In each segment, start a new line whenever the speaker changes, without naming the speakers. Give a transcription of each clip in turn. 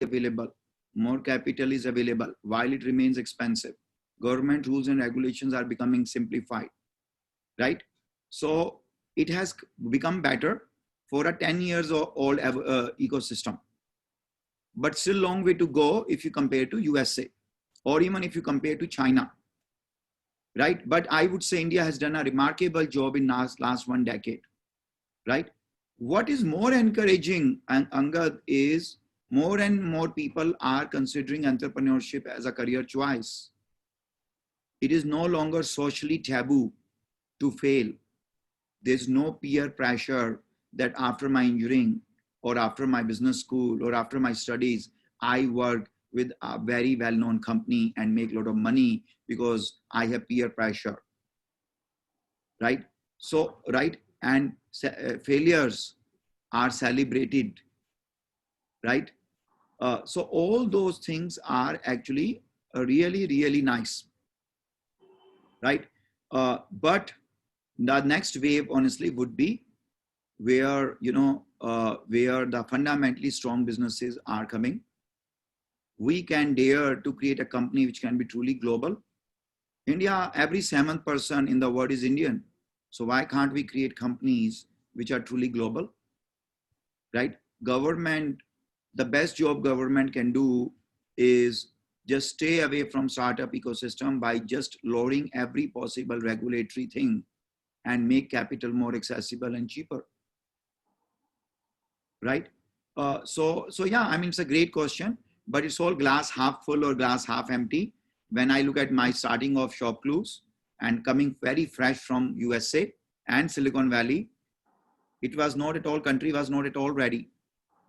available, more capital is available while it remains expensive. Government rules and regulations are becoming simplified, right? So it has become better for a 10 years old ecosystem, but still long way to go if you compare to USA or even if you compare to China, right? But I would say India has done a remarkable job in last 1 decade, right? What is more encouraging, and Angad, is more and more people are considering entrepreneurship as a career choice. It is no longer socially taboo to fail. There's no peer pressure that after my engineering or after my business school or after my studies, I work with a very well-known company and make a lot of money because I have peer pressure, right? So, right, and failures are celebrated, right? So all those things are actually really, really nice, right? But the next wave, honestly, would be where, where the fundamentally strong businesses are coming. We can dare to create a company which can be truly global. India, every 7th person in the world is Indian. So why can't we create companies which are truly global, right? Government, the best job government can do is just stay away from startup ecosystem by just lowering every possible regulatory thing and make capital more accessible and cheaper, right? So yeah, I mean, it's a great question, but it's all glass half full or glass half empty. When I look at my starting of ShopClues and coming very fresh from USA and Silicon Valley, it was not at all, country was not at all ready.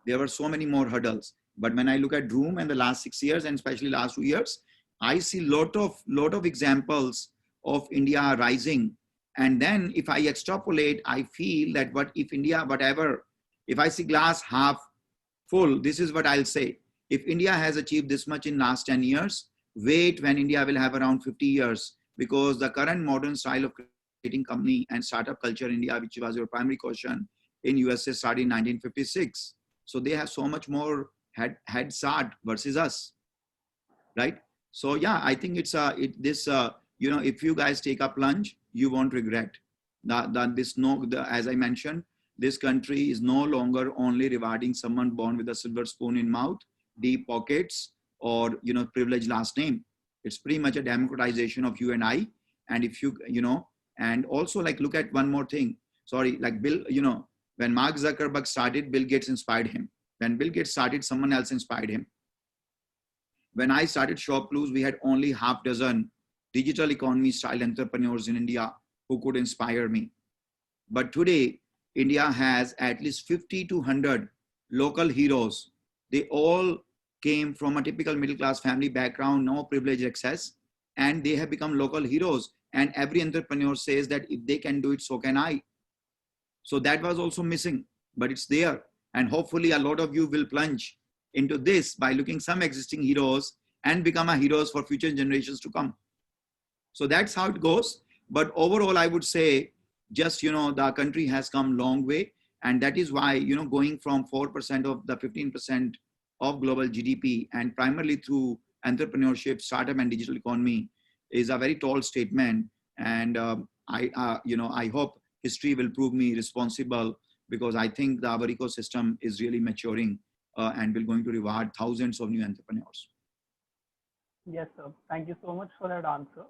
There were so many more hurdles. But when I look at Droom and the last 6 years and especially last 2 years, I see lot of examples of India rising. And then if I extrapolate, I feel that what if India, whatever, if I see glass half full, this is what I'll say. If India has achieved this much in last 10 years, wait when India will have around 50 years, because the current modern style of creating company and startup culture in India, which was your primary question, in USA started in 1956. So they have so much more head start versus us, right? So yeah, I think it's if you guys take a plunge, you won't regret. As I mentioned, this country is no longer only rewarding someone born with a silver spoon in mouth, deep pockets, or privileged last name. It's pretty much a democratization of you and I. And if and also, like, look at one more thing. Sorry, like Bill, when Mark Zuckerberg started, Bill Gates inspired him. When Bill Gates started, someone else inspired him. When I started ShopClues, we had only half dozen digital economy style entrepreneurs in India who could inspire me. But today, India has at least 50 to 100 local heroes. They all came from a typical middle class family background, no privilege access, and they have become local heroes. And every entrepreneur says that if they can do it, so can I. So that was also missing, but it's there. And hopefully a lot of you will plunge into this by looking some existing heroes and become a heroes for future generations to come. So that's how it goes. But overall, I would say just, the country has come long way. And that is why, going from 4% of the 15% of global GDP and primarily through entrepreneurship, startup and digital economy is a very tall statement. And I hope history will prove me responsible, because I think our ecosystem is really maturing and will going to reward thousands of new entrepreneurs.
Yes, sir. Thank you so much for that answer.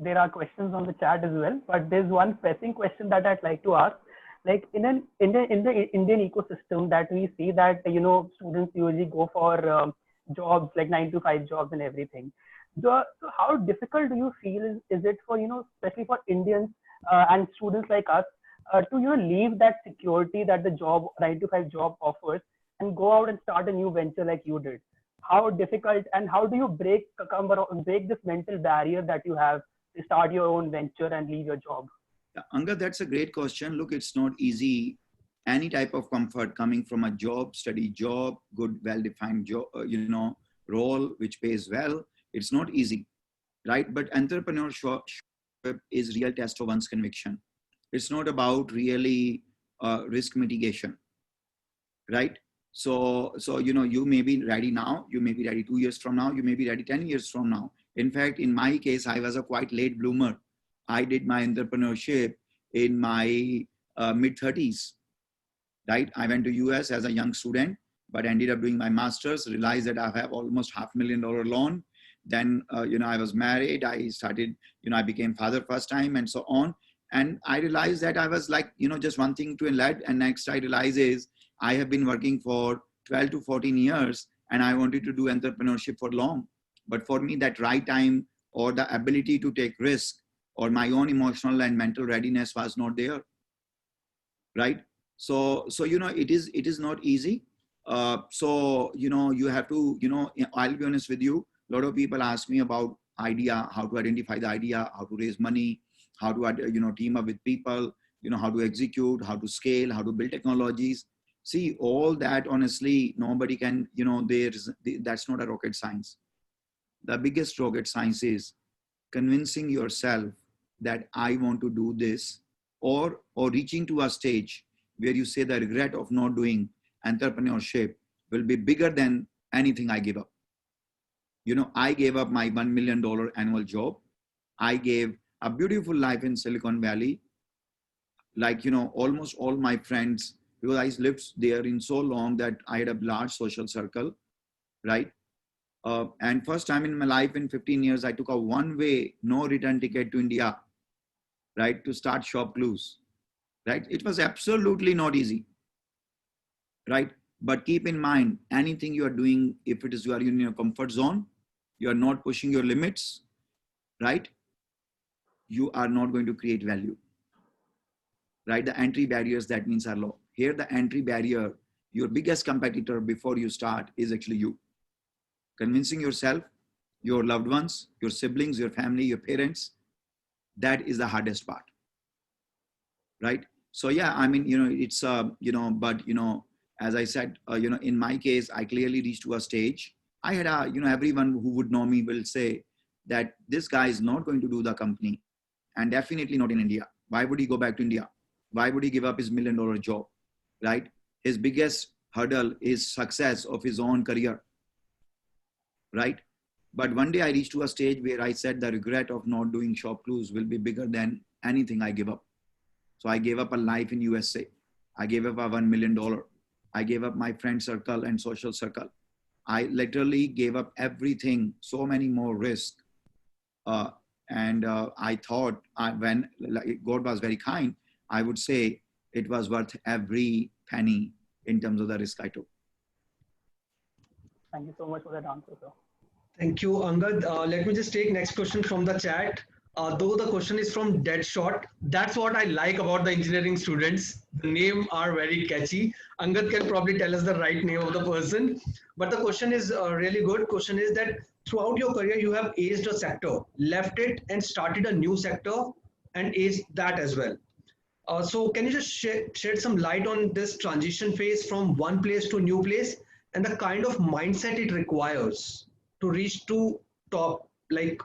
There are questions on the chat as well, but there's one pressing question that I'd like to ask. Like in the Indian ecosystem, that we see that students usually go for jobs like 9 to 5 jobs and everything. So how difficult do you feel is it for especially for Indians and students like us to leave that security that the job 9 to 5 job offers and go out and start a new venture like you did? How difficult, and how do you break this mental barrier that you have to start your own venture and leave your job?
Angad, that's a great question. Look, it's not easy. Any type of comfort coming from a job, steady job, good, well-defined job, role which pays well, it's not easy, right? But entrepreneurship is real test of one's conviction. It's not about really risk mitigation, right? So you may be ready now, you may be ready 2 years from now, you may be ready 10 years from now. In fact, in my case, I was a quite late bloomer. I did my entrepreneurship in my mid 30s, right? I went to US as a young student, but ended up doing my master's, realized that I have almost $500,000 loan. Then, I was married, I started, I became father first time and so on. And I realized that I was like, just one thing to lead. And next I realized is I have been working for 12 to 14 years and I wanted to do entrepreneurship for long. But for me, that right time or the ability to take risk or my own emotional and mental readiness was not there, right? So it is not easy. So you have to, I'll be honest with you, a lot of people ask me about idea, how to identify the idea, how to raise money, how to team up with people, how to execute, how to scale, how to build technologies. See, all that, honestly, nobody can, that's not a rocket science. The biggest rocket science is convincing yourself that I want to do this, or reaching to a stage where you say the regret of not doing entrepreneurship will be bigger than anything I give up. I gave up my $1 million annual job. I gave a beautiful life in Silicon Valley. Like, almost all my friends, because I lived there in so long that I had a large social circle, right? And first time in my life in 15 years, I took a one-way, no return ticket to India, right? To start ShopClues, right? It was absolutely not easy, right? But keep in mind, anything you are doing, if it is you are in your comfort zone, you are not pushing your limits, right? You are not going to create value, right? The entry barriers, that means, are low. Here, the entry barrier, your biggest competitor before you start is actually you. Convincing yourself, your loved ones, your siblings, your family, your parents, that is the hardest part, right? So yeah, I mean, it's, but, as I said, in my case, I clearly reached to a stage. I had everyone who would know me will say that this guy is not going to do the company, and definitely not in India. Why would he go back to India? Why would he give up his $1 million job, right? His biggest hurdle is success of his own career, right? But one day I reached to a stage where I said the regret of not doing ShopClues will be bigger than anything I give up. So I gave up a life in USA. I gave up a $1 million. I gave up my friend circle and social circle. I literally gave up everything, so many more risks. I thought when God was very kind, I would say it was worth every penny in terms of the risk I took.
Thank you so much for that answer, sir.
Thank you, Angad. Let me just take next question from the chat. Though the question is from Deadshot, that's what I like about the engineering students. The name are very catchy. Angad can probably tell us the right name of the person. But the question is a really good question is that throughout your career, you have aced a sector, left it and started a new sector and aced that as well. So can you just shed some light on this transition phase from one place to new place and the kind of mindset it requires to reach to top, like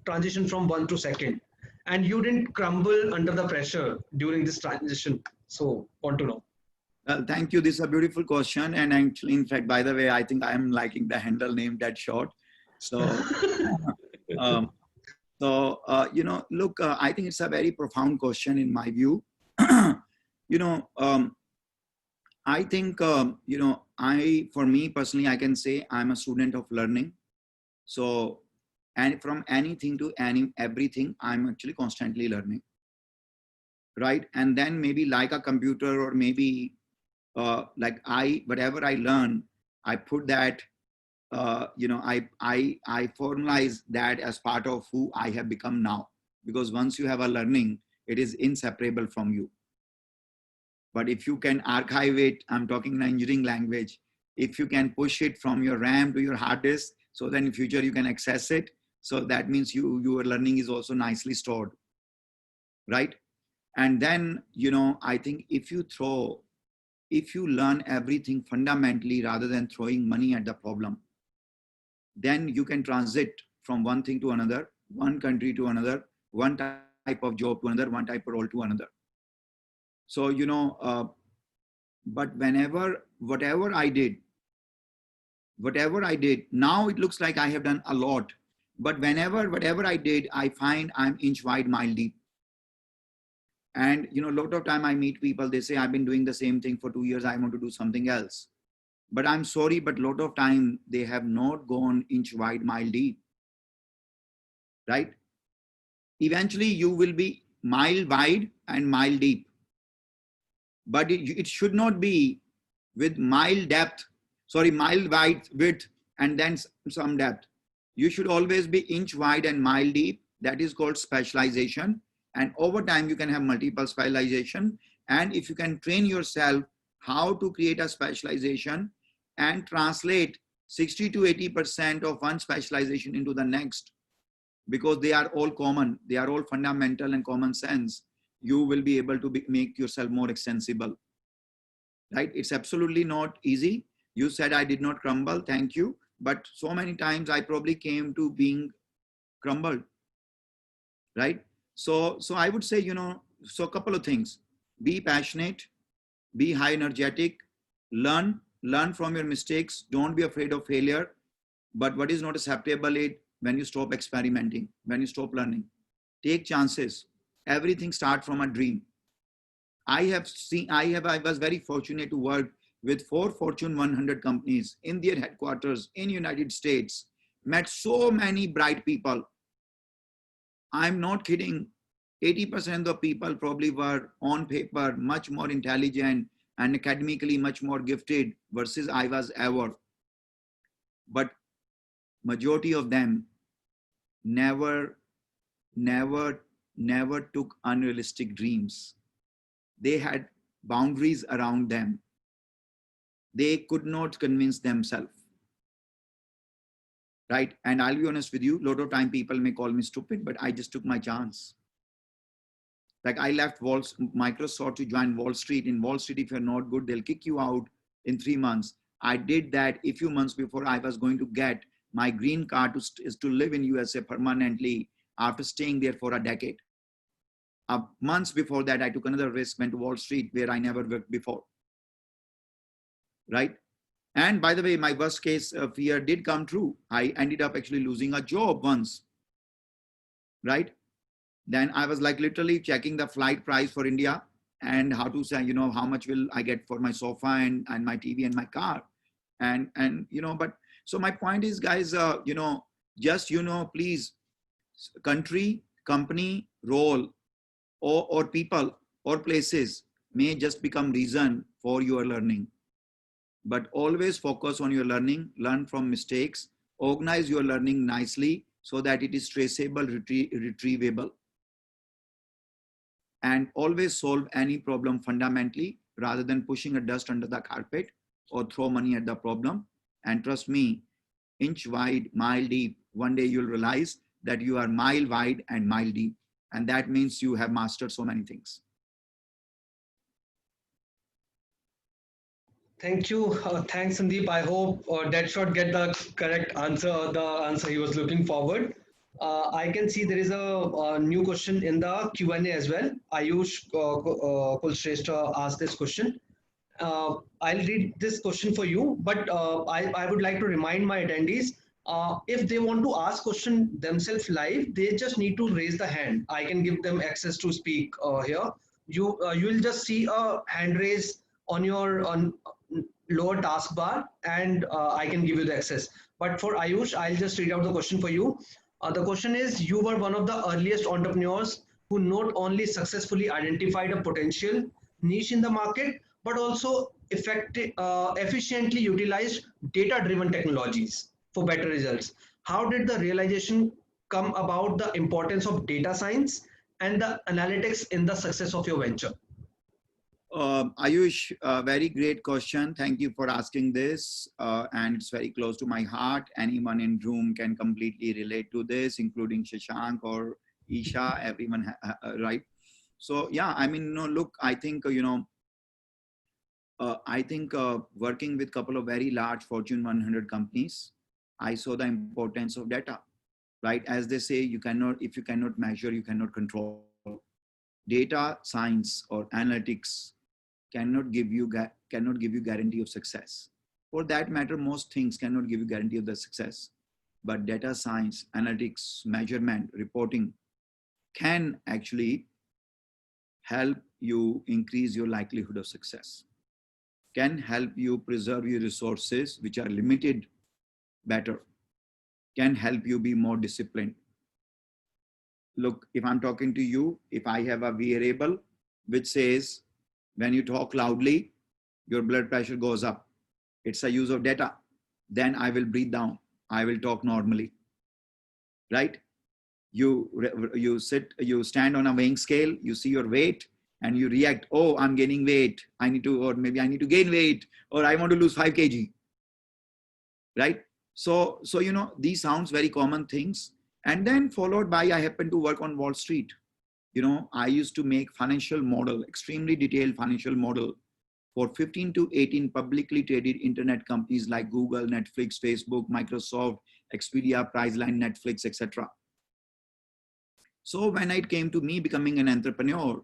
transition from one to second, and you didn't crumble under the pressure during this transition? So want to know.
Well, thank you. This is a beautiful question. And actually, in fact, by the way, I think I'm liking the handle name Deadshot. So, look, I think it's a very profound question in my view. I think, for me personally, I can say I'm a student of learning. So, and from anything to everything, I'm actually constantly learning, right? And then maybe like a computer, or maybe whatever I learn, I put that, I formalize that as part of who I have become now. Because once you have a learning, it is inseparable from you. But if you can archive it, I'm talking in engineering language, if you can push it from your RAM to your hard disk, so then in future you can access it. So that means your learning is also nicely stored, right? And then, I think if you learn everything fundamentally rather than throwing money at the problem, then you can transit from one thing to another, one country to another, one type of job to another, one type of role to another. So, But whatever I did, now it looks like I have done a lot. But whatever I did, I find I'm inch wide, mile deep. And a lot of time I meet people, they say, I've been doing the same thing for 2 years, I want to do something else. But I'm sorry, but a lot of time they have not gone inch wide, mile deep, right? Eventually you will be mile wide and mile deep. But it should not be with mile wide width and then some depth. You should always be inch wide and mile deep. That is called specialization. And over time, you can have multiple specialization. And if you can train yourself how to create a specialization and translate 60 to 80% of one specialization into the next, because they are all common, they are all fundamental and common sense, you will be able to make yourself more extensible, right? It's absolutely not easy. You said I did not crumble, thank you. But so many times I probably came to being crumbled, right? So I would say, so a couple of things: be passionate, be high energetic, learn from your mistakes. Don't be afraid of failure. But what is not acceptable is when you stop experimenting, when you stop learning. Take chances. Everything starts from a dream. I was very fortunate to work with 4 Fortune 100 companies in their headquarters in United States. Met so many bright people. I'm not kidding. 80% of the people probably were on paper much more intelligent and academically much more gifted versus I was ever. But majority of them never took unrealistic dreams. They had boundaries around them. They could not convince themselves. Right? And I'll be honest with you, a lot of time people may call me stupid, but I just took my chance. Like I left Microsoft to join Wall Street. In Wall Street, if you're not good, they'll kick you out in 3 months. I did that a few months before I was going to get my green card to live in USA permanently after staying there for a decade. Months before that, I took another risk, went to Wall Street where I never worked before. Right? And by the way, my worst case fear did come true. I ended up actually losing a job once. Right? Then I was like literally checking the flight price for India and how to say, how much will I get for my sofa and my TV and my car. And but so my point is, guys, just, please, country, company, role, or people or places may just become reason for your learning. But always focus on your learning, learn from mistakes, organize your learning nicely so that it is traceable, retrievable. And always solve any problem fundamentally rather than pushing a dust under the carpet or throw money at the problem. And trust me, inch wide, mile deep, one day you'll realize that you are mile wide and mile deep. And that means you have mastered so many things.
Thank you. Thanks, Sandeep. I hope Deadshot get the correct answer, the answer he was looking forward. I can see there is a new question in the Q&A as well. Ayush Kulshrestha asked this question. I'll read this question for you, but I would like to remind my attendees, if they want to ask question themselves live, they just need to raise the hand. I can give them access to speak here. You will just see a hand raise on your lower taskbar, and I can give you the access. But for Ayush, I'll just read out the question for you. The question is, you were one of the earliest entrepreneurs who not only successfully identified a potential niche in the market, but also efficiently utilized data-driven technologies for better results. How did the realization come about the importance of data science and the analytics in the success of your venture?
Ayush, very great question. Thank you for asking this. And it's very close to my heart. Anyone in room can completely relate to this, including Shashank or Isha, everyone, right? So yeah, I mean, look, I think, working with a couple of very large Fortune 100 companies, I saw the importance of data, right? As they say, if you cannot measure, you cannot control. Data science or analytics cannot give you cannot give you guarantee of success. For that matter, most things cannot give you guarantee of the success. But data science, analytics, measurement, reporting can actually help you increase your likelihood of success, can help you preserve your resources, which are limited, better, can help you be more disciplined. Look, if I'm talking to you, if I have a variable which says when you talk loudly, your blood pressure goes up, it's a use of data, then I will breathe down, I will talk normally, right? You stand on a weighing scale, you see your weight and you react, oh, I'm gaining weight, I need to, or maybe I need to gain weight, or I want to lose 5 kg, right? So these sounds very common things. And then followed by, I happen to work on Wall Street. I used to make financial model, extremely detailed financial model for 15 to 18 publicly traded internet companies like Google, Netflix, Facebook, Microsoft, Expedia, Priceline, Netflix, etc. So when it came to me becoming an entrepreneur,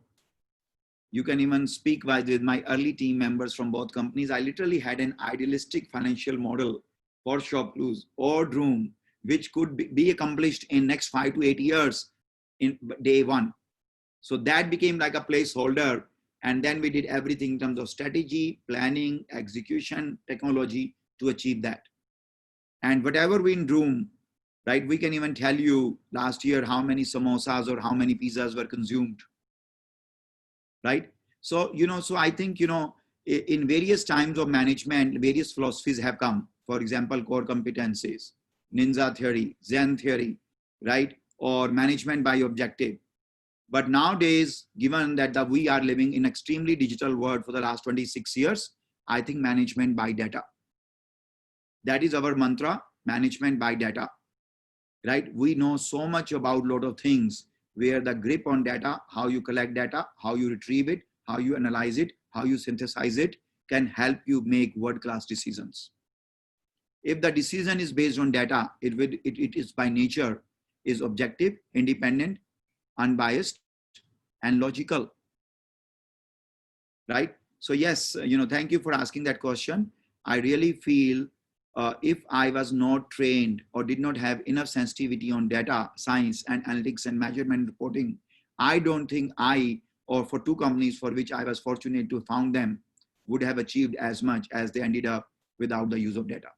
you can even speak with my early team members from both companies. I literally had an idealistic financial model for ShopClues or Droom, which could be accomplished in next 5 to 8 years in day one. So that became like a placeholder. And then we did everything in terms of strategy, planning, execution, technology to achieve that. And whatever we in Droom, right, we can even tell you last year how many samosas or how many pizzas were consumed, right? So, so I think, in various times of management, various philosophies have come. For example, core competencies, Ninja theory, Zen theory, right? Or management by objective. But nowadays, given that we are living in extremely digital world for the last 26 years, I think management by data. That is our mantra, management by data, right? We know so much about a lot of things where the grip on data, how you collect data, how you retrieve it, how you analyze it, how you synthesize it, can help you make world-class decisions. If the decision is based on data, it is by nature is objective, independent, unbiased, and logical, right? So yes, thank you for asking that question. I really feel if I was not trained or did not have enough sensitivity on data science and analytics and measurement reporting, I don't think I, or for 2 companies for which I was fortunate to found them, would have achieved as much as they ended up without the use of data.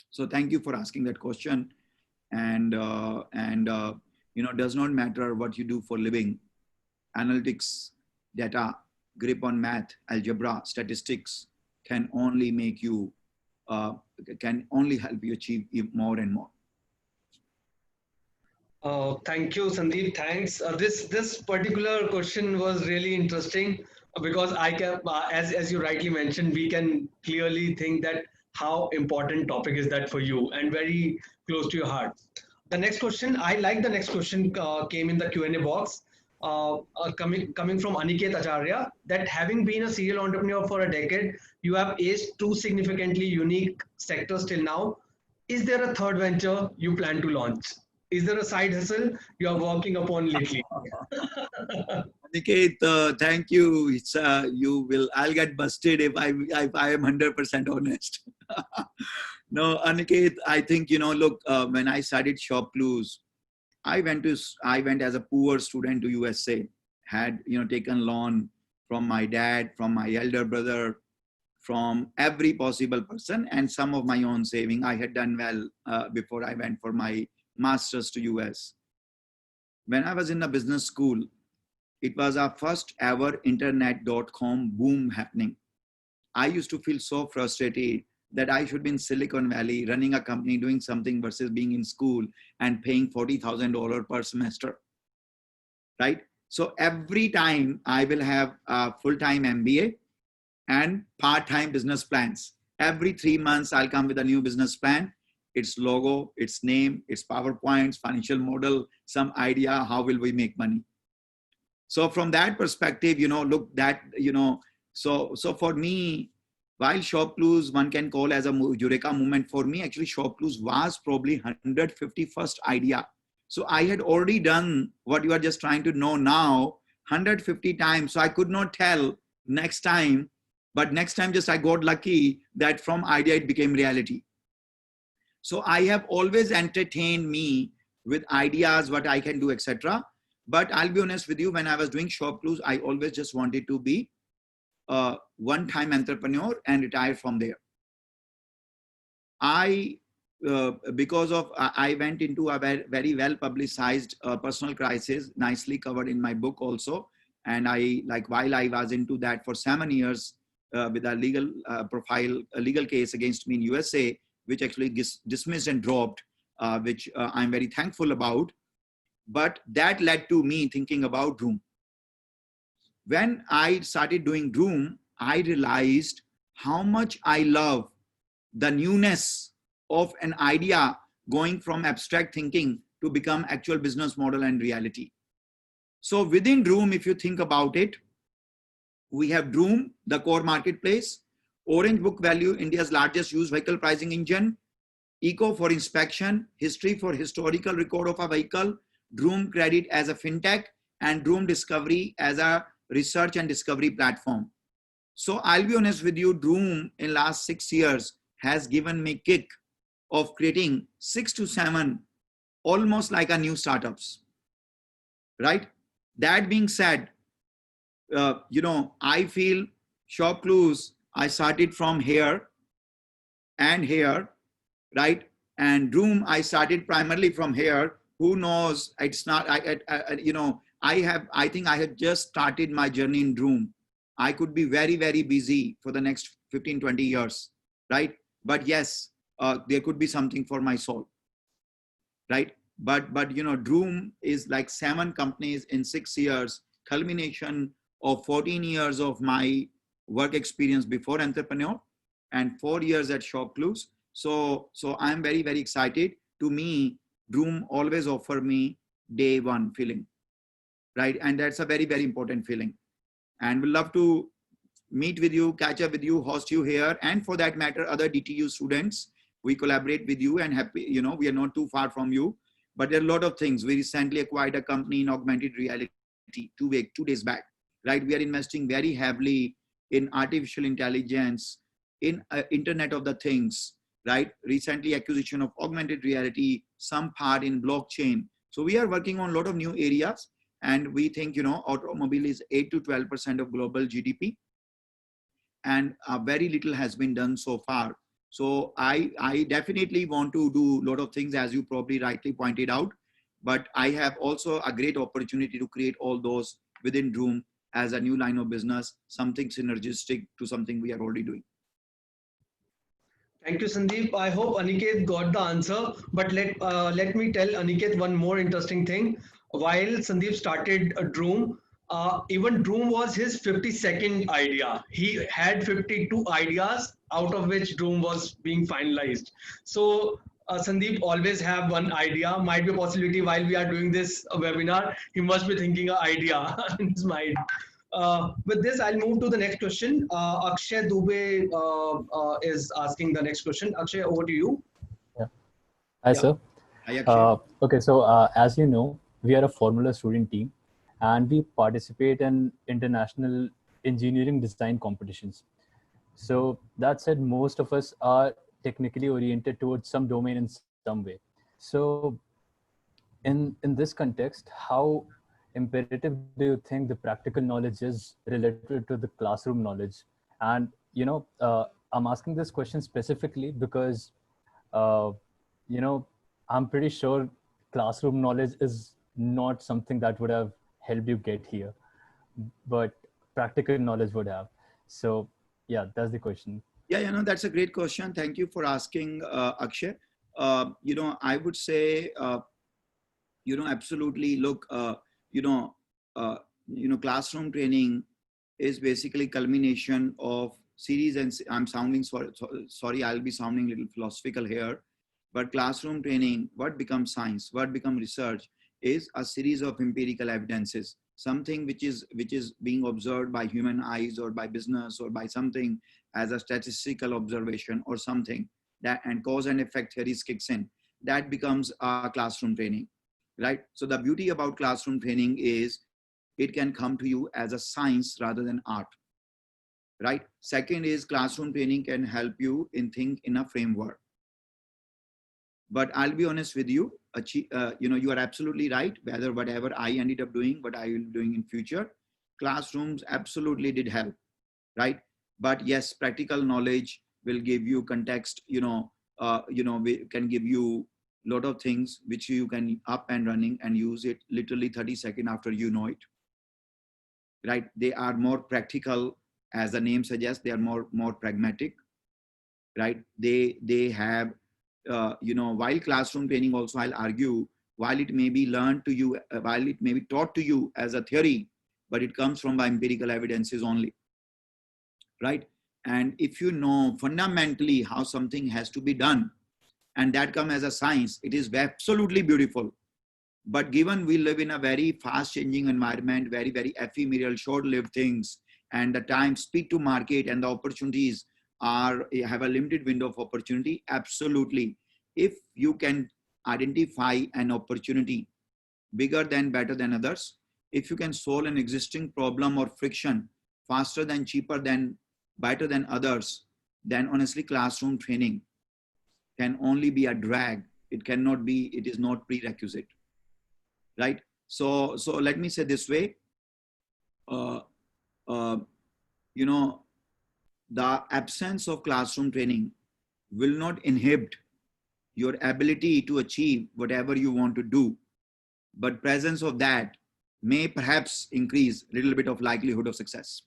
So thank you for asking that question. And does not matter what you do for living. Analytics, data, grip on math, algebra, statistics can only make you, can only help you achieve more and more.
Thank you, Sandeep. Thanks. This particular question was really interesting because I can, as you rightly mentioned, we can clearly think that how important topic is that for you and very close to your heart. The next question, I like the next question came in the Q&A box, coming from Aniket Acharya, that having been a serial entrepreneur for a decade, you have aced 2 significantly unique sectors till now. Is there a third venture you plan to launch? Is there a side hustle you are working upon lately?
Aniket, thank you. It's I'll get busted if I am 100% honest. No, Aniket, I think, look, when I started ShopClues, I went as a poor student to USA, had, taken loan from my dad, from my elder brother, from every possible person, and some of my own saving. I had done well before I went for my master's to US. When I was in the business school, it was our first ever internet.com boom happening. I used to feel so frustrated that I should be in Silicon Valley running a company doing something versus being in school and paying $40,000 per semester, right? So every time I will have a full-time MBA and part-time business plans. Every 3 months, I'll come with a new business plan, its logo, its name, its PowerPoints, financial model, some idea, how will we make money? So from that perspective, look that, so for me, while ShopClues one can call as a Eureka moment, for me, actually ShopClues was probably 151st idea. So I had already done what you are just trying to know now 150 times. So I could not tell next time But next time, just I got lucky that from idea it became reality. So I have always entertained me with ideas, what I can do, etc. But I'll be honest with you, when I was doing ShopClues, I always just wanted to be a one-time entrepreneur and retire from there. Because of I went into a very well publicized personal crisis, nicely covered in my book also. And while I was into that for 7 years with a legal a legal case against me in USA, which actually dismissed and dropped, which I'm very thankful about. But that led to me thinking about Droom. When I started doing Droom, I realized how much I love the newness of an idea going from abstract thinking to become actual business model and reality. So within Droom, if you think about it, we have Droom, the core marketplace, Orange Book Value, India's largest used vehicle pricing engine, Eco for inspection, History for historical record of a vehicle, Droom Credit as a fintech, and Droom Discovery as a research and discovery platform. So I'll be honest with you, Droom in last 6 years has given me kick of creating 6 to 7 almost like a new startups, right? That being said, I feel ShopClues, I started from here and here, right? And Droom, I started primarily from here. Who knows? It's not, I think I have just started my journey in Droom. I could be very, very busy for the next 15, 20 years, right? But yes, there could be something for my soul, right? But Droom is like 7 companies in 6 years, culmination of 14 years of my work experience before entrepreneur and 4 years at ShopClues. So I'm very, very excited. To me, Droom always offer me day one feeling, right? And that's a very, very important feeling. And we'll love to meet with you, catch up with you, host you here. And for that matter, other DTU students, we collaborate with you and happy, we are not too far from you, but there are a lot of things. We recently acquired a company in augmented reality 2 days back, right? We are investing very heavily in artificial intelligence, in Internet of the Things, right? Recently acquisition of augmented reality, some part in blockchain. So we are working on a lot of new areas, and we think, automobile is 8 to 12% of global GDP, and very little has been done so far. So I definitely want to do a lot of things, as you probably rightly pointed out, but I have also a great opportunity to create all those within Droom as a new line of business, something synergistic to something we are already doing.
Thank you, Sandeep. I hope Aniket got the answer, but let me tell Aniket one more interesting thing. While Sandeep started Droom, even Droom was his 52nd idea. He had 52 ideas, out of which Droom was being finalized. So Sandeep always have one idea. Might be a possibility while we are doing this webinar, he must be thinking an idea in his mind. With this, I'll move to the next question. Akshay Dubey is asking the next question. Akshay, over to you.
Yeah. Hi, sir.
Hi, Akshay.
Okay, so as you know, we are a Formula student team, and we participate in international engineering design competitions. So that said, most of us are technically oriented towards some domain in some way. So in this context, how imperative do you think the practical knowledge is related to the classroom knowledge? And I'm asking this question specifically because I'm pretty sure classroom knowledge is not something that would have helped you get here, but practical knowledge would have. So yeah, that's the question.
Yeah, that's a great question. Thank you for asking, Akshay. I would say, absolutely. Look, classroom training is basically culmination of series, and I'm sounding sorry, I'll be sounding a little philosophical here, but classroom training, what becomes science, what becomes research, is a series of empirical evidences, something which is being observed by human eyes or by business or by something as a statistical observation or something that, and cause and effect theories kicks in. That becomes a classroom training, right? So the beauty about classroom training is it can come to you as a science rather than art. right? Second is classroom training can help you in think in a framework. But I'll be honest with you, you are absolutely right. Whatever I ended up doing, what I will be doing in future, classrooms absolutely did help, right? But yes, practical knowledge will give you context. We can give you a lot of things which you can up and running and use it literally 30 seconds after you know it, right? They are more practical, as the name suggests. They are more pragmatic, right? They have while classroom training also, I'll argue, while it may be learned to you, while it may be taught to you as a theory, but it comes from the empirical evidences only, right? And if you know fundamentally how something has to be done, and that comes as a science, it is absolutely beautiful. But given we live in a very fast changing environment, very, very ephemeral, short lived things, and the time, speed to market and the opportunities have a limited window of opportunity, absolutely. If you can identify an opportunity bigger than, better than others, if you can solve an existing problem or friction faster than, cheaper than, better than others, then honestly, classroom training can only be a drag. It cannot be, it is not prerequisite, right? So let me say this way, the absence of classroom training will not inhibit your ability to achieve whatever you want to do, but presence of that may perhaps increase a little bit of likelihood of success.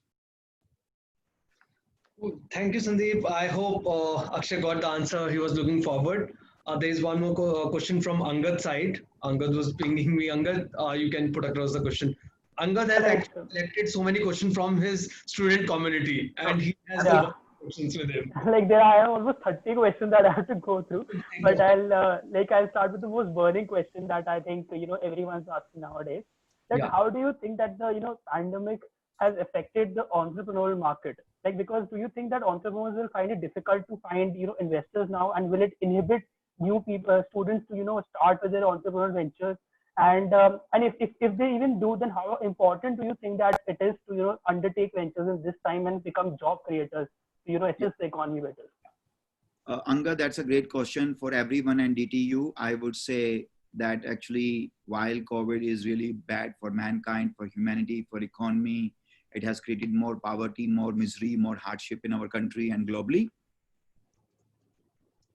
Thank you, Sandeep. I hope Akshay got the answer he was looking forward. There is one more question from Angad's side. Angad was pinging me. Angad, you can put across the question. Angad has actually collected so many questions from his student community, and he has a lot of questions with him.
Like there are almost 30 questions that I have to go through, but I'll start with the most burning question that I think everyone's asking nowadays. That how do you think that the pandemic has affected the entrepreneurial market? Like, because do you think that entrepreneurs will find it difficult to find investors now, and will it inhibit new people, students to start with their entrepreneurial ventures? And if they even do, then how important do you think that it is to undertake ventures in this time and become job creators to assist the economy better?
Angad, that's a great question for everyone. And DTU, I would say that actually, while COVID is really bad for mankind, for humanity, for economy, it has created more poverty, more misery, more hardship in our country and globally.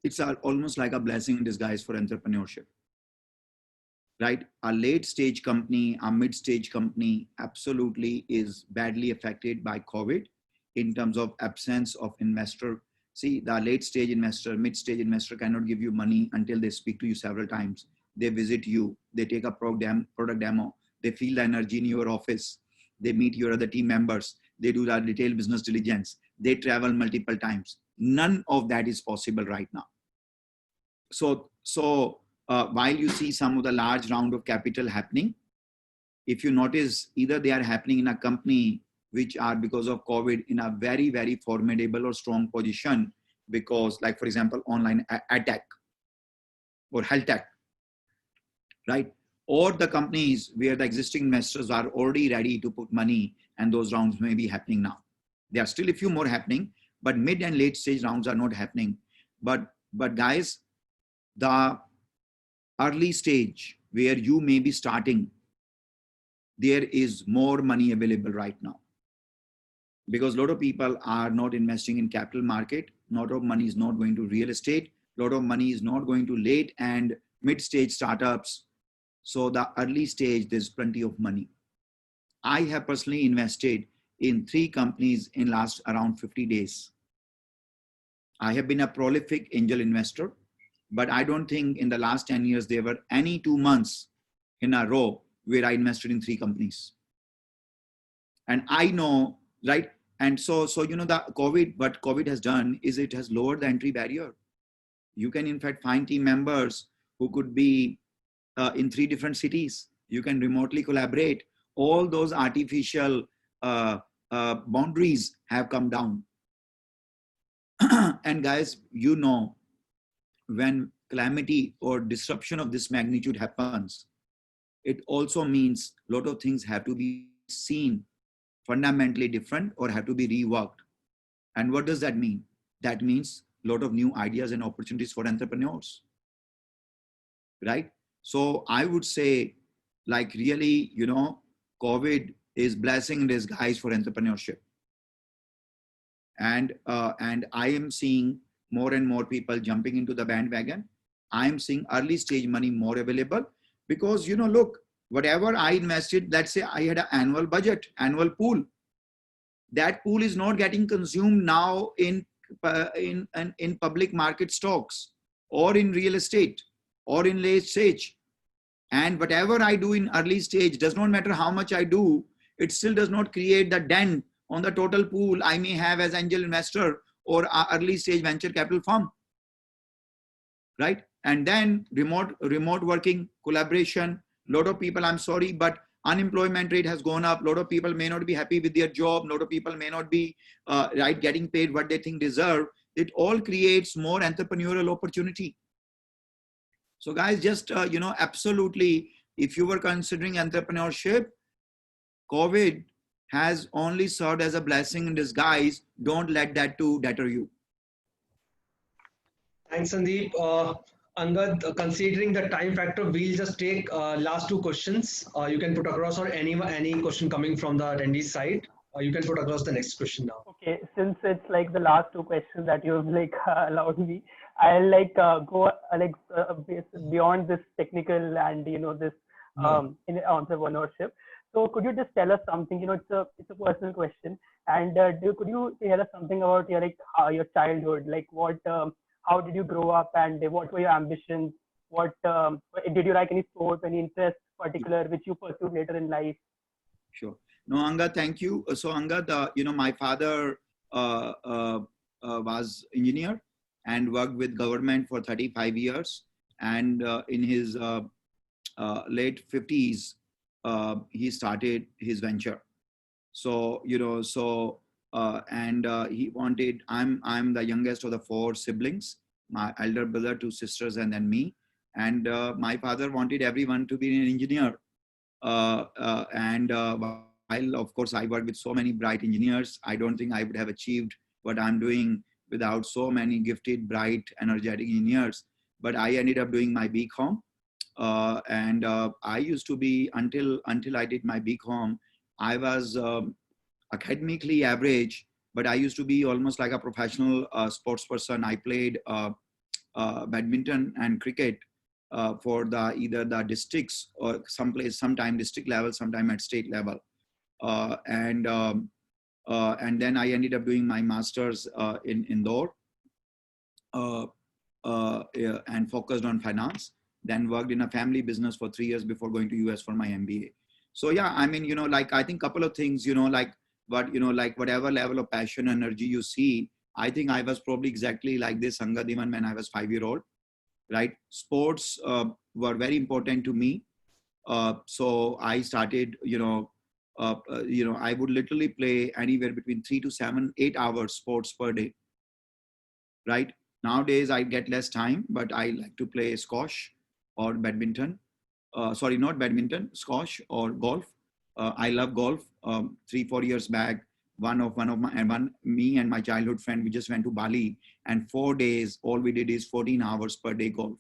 It's almost like a blessing in disguise for entrepreneurship, right? A late stage company, a mid stage company absolutely is badly affected by COVID in terms of absence of investor. See, the late stage investor, mid stage investor cannot give you money until they speak to you several times. They visit you, they take a product demo, they feel the energy in your office, they meet your other team members, they do the detailed business diligence, they travel multiple times. None of that is possible right now. So while you see some of the large round of capital happening, if you notice, either they are happening in a company which are, because of COVID, in a very, very formidable or strong position, because, like, for example, online ad tech or health tech, right? Or the companies where the existing investors are already ready to put money, and those rounds may be happening now. There are still a few more happening, but mid and late stage rounds are not happening. But guys, the early stage where you may be starting, there is more money available right now, because a lot of people are not investing in capital market. A lot of money is not going to real estate. A lot of money is not going to late and mid stage startups. So the early stage, there's plenty of money. I have personally invested in 3 companies in last around 50 days. I have been a prolific angel investor, but I don't think in the last 10 years, there were any 2 months in a row where I invested in 3 companies. And I know, right? And so the COVID, what COVID has done is it has lowered the entry barrier. You can in fact find team members who could be in 3 different cities. You can remotely collaborate. All those artificial boundaries have come down. And guys, when calamity or disruption of this magnitude happens, it also means a lot of things have to be seen fundamentally different or have to be reworked. And what does that mean? That means a lot of new ideas and opportunities for entrepreneurs, right? So I would say, like, really, COVID is blessing in disguise for entrepreneurship. And I am seeing more and more people jumping into the bandwagon. I am seeing early stage money more available because, look, whatever I invested, let's say I had an annual budget, annual pool. That pool is not getting consumed now in public market stocks or in real estate or in late stage. And whatever I do in early stage, does not matter how much I do, it still does not create the dent on the total pool I may have as angel investor or early stage venture capital firm, right? And then remote working, collaboration. A lot of people, I'm sorry, but unemployment rate has gone up. A lot of people may not be happy with their job. A lot of people may not be getting paid what they think deserve. It all creates more entrepreneurial opportunity. So guys, just, absolutely, if you were considering entrepreneurship, COVID has only served as a blessing in disguise. Don't let that too deter you.
Thanks, Sandeep. Angad, considering the time factor, we'll just take last two questions. You can put across, or any question coming from the attendees side. You can put across the next question now.
Okay, since it's like the last two questions that you've allowed me, I'll go beyond this technical and this in entrepreneurship. So could you just tell us something? It's a personal question, and could you tell us something about your childhood? What how did you grow up, and what were your ambitions? What did you like any sports, any interests particular which you pursued later in life?
Sure. No, Angad, thank you. So Angad, my father was engineer and worked with government for 35 years. And in his late 50s, he started his venture. So, he wanted, I'm the youngest of the 4 siblings, my elder brother, 2 sisters, and then me. And my father wanted everyone to be an engineer. While of course I worked with so many bright engineers, I don't think I would have achieved what I'm doing without so many gifted, bright, energetic engineers. But I ended up doing my BCom. I used to be, until I did my BCom, I was academically average, but I used to be almost like a professional sports person. I played badminton and cricket for either the districts or sometime district level, sometime at state level. And then I ended up doing my master's in Indore and focused on finance. Then worked in a family business for 3 years before going to US for my MBA. So yeah, I mean, I think couple of things, whatever level of passion, energy you see, I think I was probably exactly like this, Angad, even when I was 5-year-old, right? Sports were very important to me. So I started, I would literally play anywhere between 3 to 7, 8 hours sports per day, right? Nowadays I get less time, but I like to play squash or badminton. Sorry, not badminton, squash or golf. I love golf. 3-4 years back, me and my childhood friend, we just went to Bali, and 4 days, all we did is 14 hours per day golf,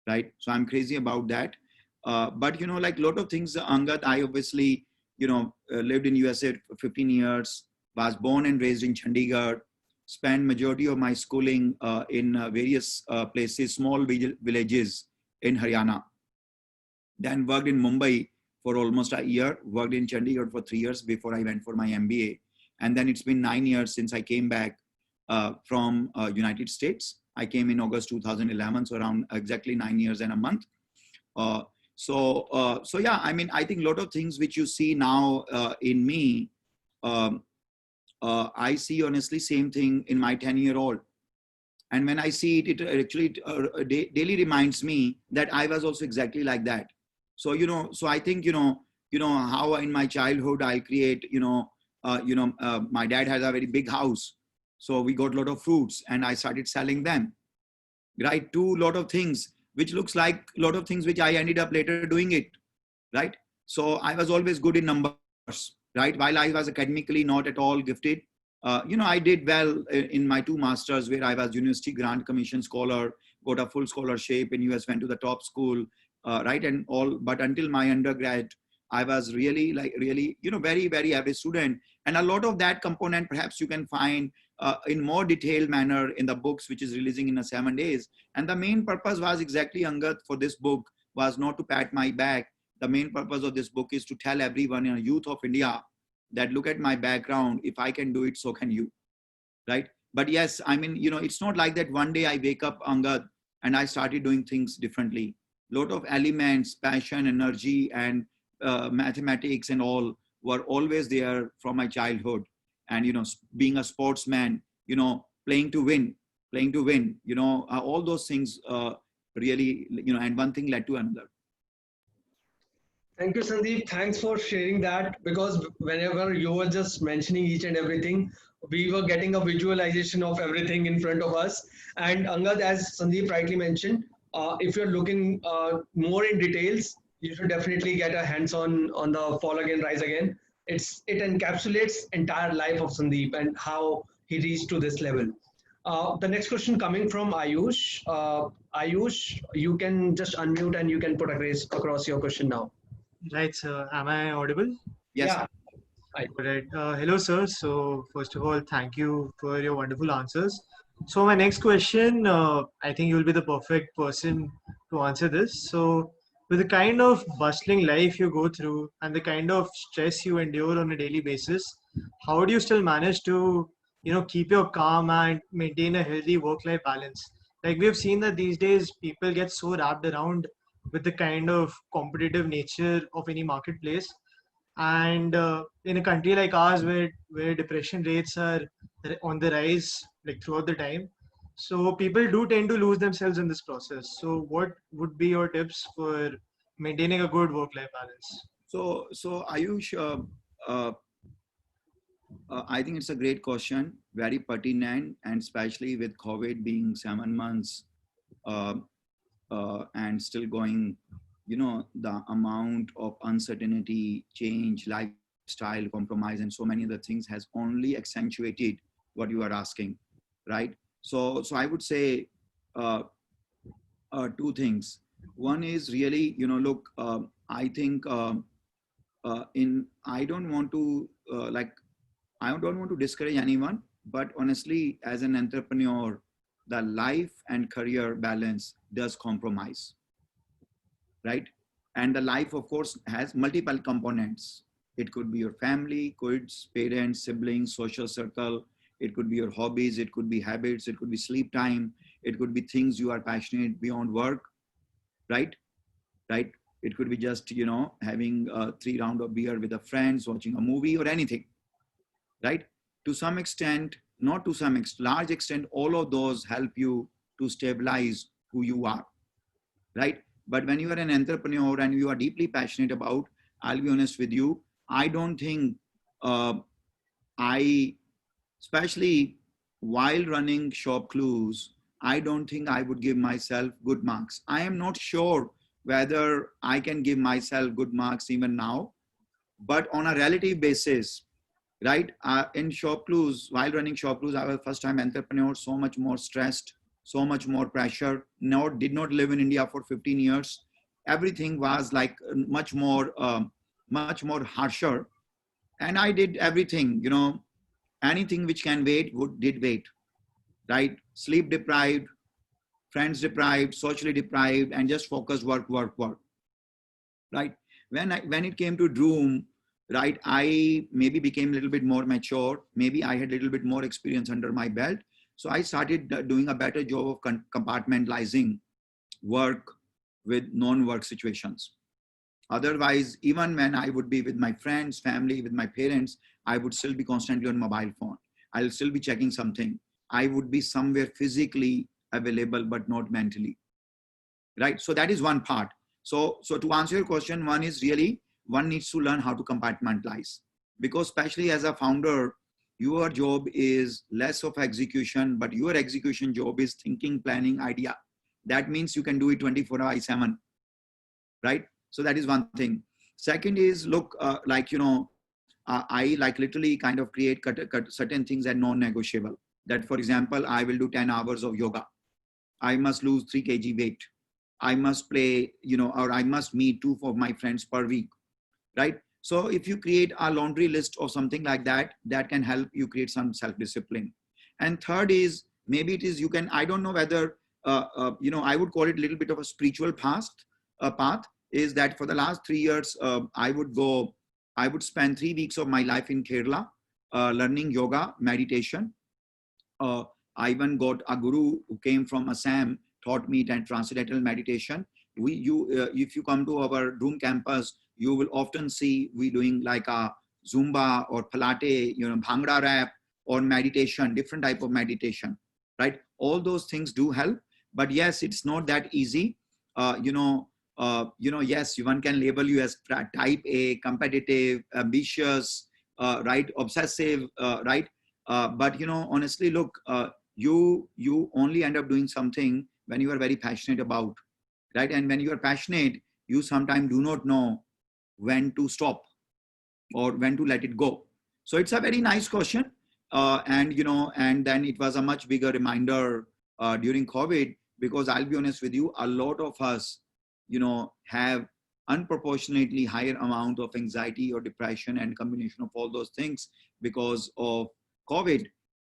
right? So I'm crazy about that. But like a lot of things, Angad, I obviously, lived in USA for 15 years, was born and raised in Chandigarh, spent majority of my schooling in various places, small villages in Haryana. Then worked in Mumbai for almost a year, worked in Chandigarh for 3 years before I went for my MBA. And then it's been 9 years since I came back from United States. I came in August 2011, so around exactly 9 years and a month. So yeah, I mean, I think a lot of things which you see now in me, I see honestly same thing in my 10-year-old. And when I see it, it actually daily reminds me that I was also exactly like that. So, so I think, how in my childhood I create, my dad has a very big house. So we got a lot of fruits and I started selling them, right? To a lot of things, which looks like a lot of things which I ended up later doing it, right? So I was always good in numbers, right? While I was academically not at all gifted, I did well in my 2 masters where I was University Grant Commission scholar, got a full scholarship in US, went to the top school, right? And all, but until my undergrad, I was really very, very average student. And a lot of that component, perhaps you can find in more detailed manner in the books, which is releasing in 7 days. And the main purpose was exactly, Angad, for this book was not to pat my back. The main purpose of this book is to tell everyone in the youth of India that look at my background. If I can do it, so can you, right? But yes, I mean, it's not like that one day I wake up, Angad, and I started doing things differently. Lot of elements, passion, energy, and mathematics and all were always there from my childhood. And, being a sportsman, playing to win, all those things really, and one thing led to another.
Thank you, Sandeep. Thanks for sharing that, because whenever you were just mentioning each and everything, we were getting a visualization of everything in front of us. And Angad, as Sandeep rightly mentioned, if you're looking more in details, you should definitely get a hands-on on the Fall Again, Rise Again. It encapsulates entire life of Sandeep and how he reached to this level. The next question coming from Ayush. Ayush, you can just unmute and you can put across your question now.
Right, sir. Am I audible?
Yes.
Yeah.
Right. Hello, sir. So, first of all, thank you for your wonderful answers. So, my next question, I think you'll be the perfect person to answer this. So, with the kind of bustling life you go through and the kind of stress you endure on a daily basis, how do you still manage to, keep your calm and maintain a healthy work-life balance? Like we've seen that these days people get so wrapped around with the kind of competitive nature of any marketplace, and in a country like ours where depression rates are on the rise like throughout the time, so people do tend to lose themselves in this process. So what would be your tips for maintaining a good work-life balance?
So Ayush, I think it's a great question, very pertinent, and especially with COVID being 7 months and still going, the amount of uncertainty, change, lifestyle compromise, and so many other things has only accentuated what you are asking, right? So I would say 2 things. One is really, look, I think I don't want to I don't want to discourage anyone, but honestly, as an entrepreneur, the life and career balance does compromise, right? And the life, of course, has multiple components. It could be your family, kids, parents, siblings, social circle. It could be your hobbies. It could be habits. It could be sleep time. It could be things you are passionate beyond work, right? Right? It could be just, having 3 rounds of beer with the friends, watching a movie or anything, right? To some extent, not to some extent, large extent, all of those help you to stabilize who you are, right? But when you are an entrepreneur and you are deeply passionate about, I'll be honest with you, I don't think especially while running Shop Clues, I don't think I would give myself good marks. I am not sure whether I can give myself good marks even now, but on a relative basis, right? In Shop Clues, while running Shop Clues, I was first time entrepreneur, so much more stressed, so much more pressure. Did not live in India for 15 years. Everything was like much more harsher. And I did everything, anything which can wait did wait, right? Sleep deprived, friends deprived, socially deprived, and just focus work, right? When it came to Droom, right, I maybe became a little bit more mature. Maybe I had a little bit more experience under my belt. So I started doing a better job of compartmentalizing work with non-work situations. Otherwise, even when I would be with my friends, family, with my parents, I would still be constantly on mobile phone. I'll still be checking something. I would be somewhere physically available, but not mentally, right? So that is one part. So to answer your question, one is really, one needs to learn how to compartmentalize, because especially as a founder, your job is less of execution, but your execution job is thinking, planning, idea. That means you can do it 24/7, right? So that is one thing. Second is, look, I like literally kind of create cut certain things as non-negotiable. That, for example, I will do 10 hours of yoga. I must lose 3 kg weight. I must play, or I must meet 2 of my friends per week, right? So if you create a laundry list or something like that, that can help you create some self-discipline. And third is, maybe it is, I don't know whether, I would call it a little bit of a spiritual path, is that for the last 3 years, I would spend 3 weeks of my life in Kerala, learning yoga, meditation. I even got a guru who came from Assam, taught me that transcendental meditation. If you come to our Doom campus, you will often see we doing like a Zumba or Pilates, Bhangra rap or meditation, different type of meditation, right? All those things do help, but yes, it's not that easy. Yes, one can label you as type A, competitive, ambitious, right, obsessive, right? But honestly, look, you only end up doing something when you are very passionate about, right? And when you are passionate, you sometimes do not know when to stop or when to let it go. So it's a very nice question. And then it was a much bigger reminder during COVID, because I'll be honest with you, a lot of us, have unproportionately higher amount of anxiety or depression and combination of all those things because of COVID,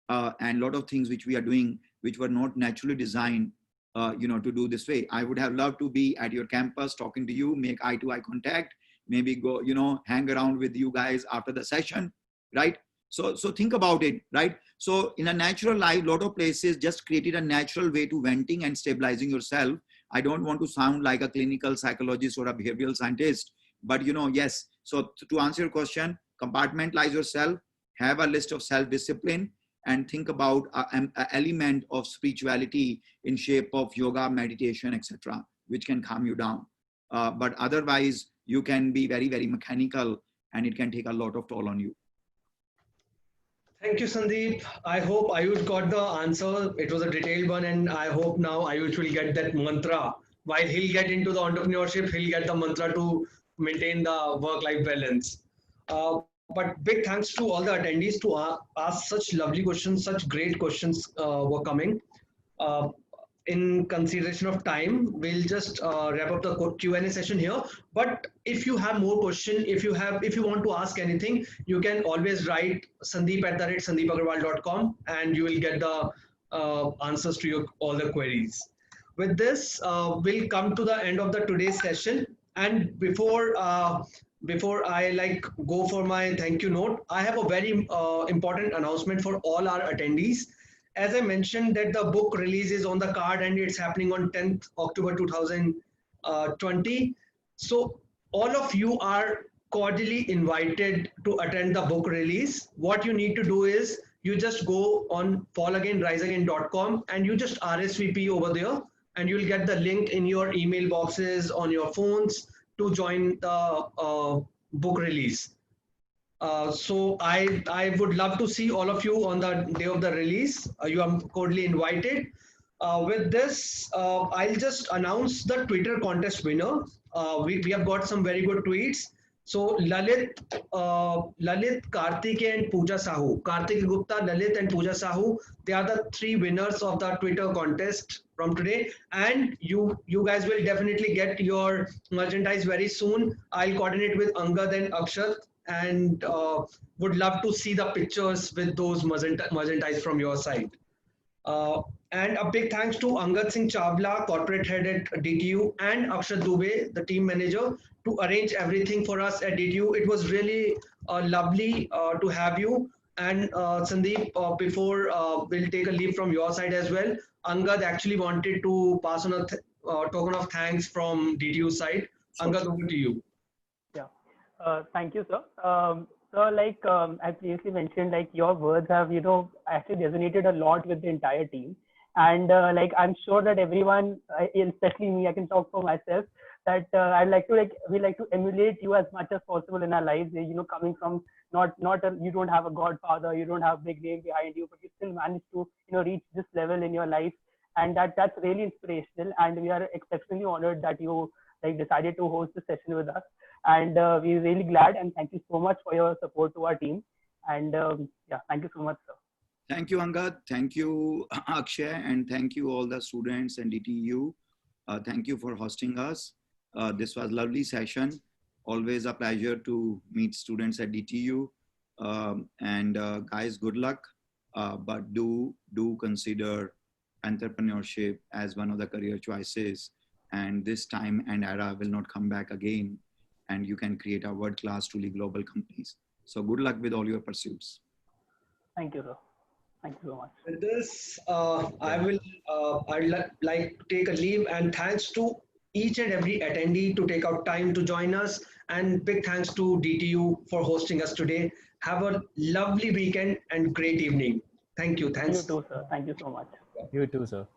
and a lot of things which we are doing, which were not naturally designed, to do this way. I would have loved to be at your campus talking to you, make eye-to-eye contact, maybe go, hang around with you guys after the session, right? So think about it, right? So in a natural life, a lot of places just created a natural way to venting and stabilizing yourself. I don't want to sound like a clinical psychologist or a behavioral scientist, but yes. So to answer your question, compartmentalize yourself, have a list of self-discipline, and think about an element of spirituality in shape of yoga, meditation, etc., which can calm you down. But otherwise, you can be very, very mechanical, and it can take a lot of toll on you.
Thank you, Sandeep. I hope Ayush got the answer. It was a detailed one, and I hope now Ayush will get that mantra. While he'll get into the entrepreneurship, he'll get the mantra to maintain the work-life balance. But big thanks to all the attendees to ask such lovely questions, such great questions were coming. In consideration of time, we'll just wrap up the Q&A session here. But if you have more question, if you want to ask anything, you can always write sandeep@sandeepagarwal.com, and you will get the answers to all the queries. With this, we'll come to the end of the today's session. And before I go for my thank you note, I have a very important announcement for all our attendees. As I mentioned, that the book release is on the card, and it's happening on 10th October 2020. So all of you are cordially invited to attend the book release. What you need to do is you just go on fallagainriseagain.com and you just RSVP over there, and you'll get the link in your email boxes on your phones to join the book release. So I would love to see all of you on the day of the release. You are cordially invited. With this, I'll just announce the Twitter contest winner. We have got some very good tweets. So Lalit, Karthik and Pooja Sahu. Karthik Gupta, Lalit and Pooja Sahu, they are the 3 winners of the Twitter contest from today. And you guys will definitely get your merchandise very soon. I'll coordinate with Angad and Akshat, and would love to see the pictures with those merchandise from your side. And a big thanks to Angad Singh Chavla, corporate head at DTU, and Akshat Dubey, the team manager, to arrange everything for us at DTU. It was really lovely to have you. And Sandeep, before we'll take a leave from your side as well, Angad actually wanted to pass on a token of thanks from DTU side. Angad, over to you.
Thank you, sir. So I previously mentioned, your words have, actually resonated a lot with the entire team. And I'm sure that everyone, especially me, I can talk for myself, that we like to emulate you as much as possible in our lives. Coming from you don't have a godfather, you don't have a big name behind you, but you still managed to, reach this level in your life. And that's really inspirational. And we are exceptionally honored that you like decided to host this session with us. And we're really glad, and thank you so much for your support to our team. And yeah, thank you so much, sir.
Thank you, Angad. Thank you, Akshay, and thank you all the students and DTU. Thank you for hosting us. This was a lovely session. Always a pleasure to meet students at DTU. Guys, good luck. But do consider entrepreneurship as one of the career choices. And this time and era will not come back again. And you can create a world-class, truly global companies. So good luck with all your pursuits.
Thank you, sir. Thank you so much.
With this, I'd like to take a leave, and thanks to each and every attendee to take out time to join us, and big thanks to DTU for hosting us today. Have a lovely weekend and great evening. Thank you. Thanks.
You too, sir. Thank you so much.
You too, sir.